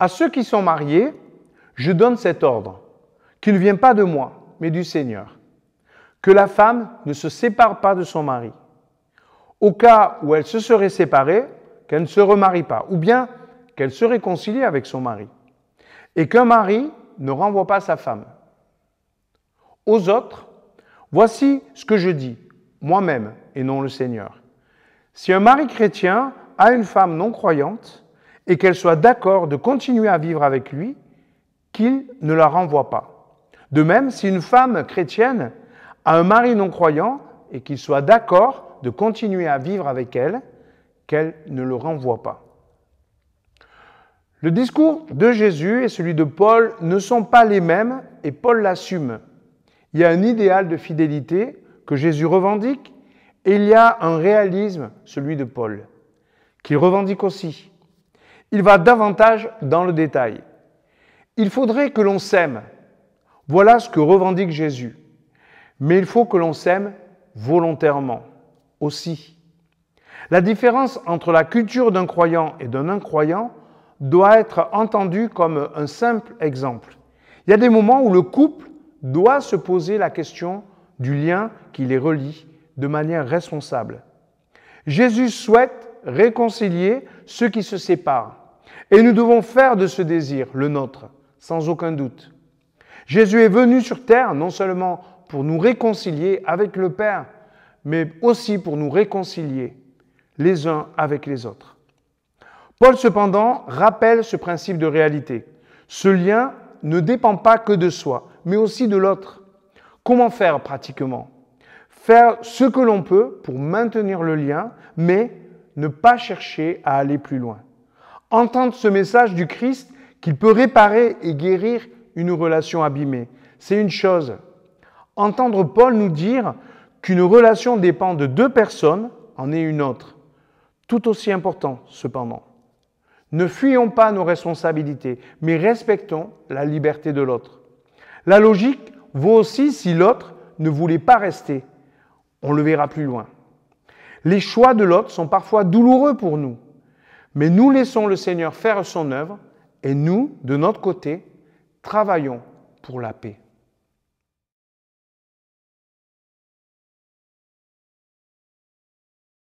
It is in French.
À ceux qui sont mariés, je donne cet ordre, qui ne vient pas de moi, mais du Seigneur, que la femme ne se sépare pas de son mari. Au cas où elle se serait séparée, qu'elle ne se remarie pas, ou bien qu'elle se réconcilie avec son mari, et qu'un mari ne renvoie pas sa femme. Aux autres, voici ce que je dis, moi-même et non le Seigneur. Si un mari chrétien a une femme non croyante et qu'elle soit d'accord de continuer à vivre avec lui, qu'il ne la renvoie pas. De même, si une femme chrétienne a un mari non croyant et qu'il soit d'accord de continuer à vivre avec elle, qu'elle ne le renvoie pas. Le discours de Jésus et celui de Paul ne sont pas les mêmes et Paul l'assume. Il y a un idéal de fidélité que Jésus revendique et il y a un réalisme, celui de Paul, qu'il revendique aussi. Il va davantage dans le détail. Il faudrait que l'on s'aime. Voilà ce que revendique Jésus. Mais il faut que l'on s'aime volontairement aussi. La différence entre la culture d'un croyant et d'un incroyant doit être entendue comme un simple exemple. Il y a des moments où le couple doit se poser la question du lien qui les relie de manière responsable. Jésus souhaite réconcilier ceux qui se séparent et nous devons faire de ce désir le nôtre, sans aucun doute. Jésus est venu sur terre non seulement pour nous réconcilier avec le Père, mais aussi pour nous réconcilier les uns avec les autres. Paul, cependant, rappelle ce principe de réalité. Ce lien ne dépend pas que de soi, mais aussi de l'autre. Comment faire pratiquement ? Faire ce que l'on peut pour maintenir le lien, mais ne pas chercher à aller plus loin. Entendre ce message du Christ qu'il peut réparer et guérir une relation abîmée, c'est une chose. Entendre Paul nous dire qu'une relation dépend de deux personnes en est une autre. Tout aussi important, cependant. Ne fuyons pas nos responsabilités, mais respectons la liberté de l'autre. La logique vaut aussi si l'autre ne voulait pas rester. On le verra plus loin. Les choix de l'autre sont parfois douloureux pour nous, mais nous laissons le Seigneur faire son œuvre et nous, de notre côté, travaillons pour la paix.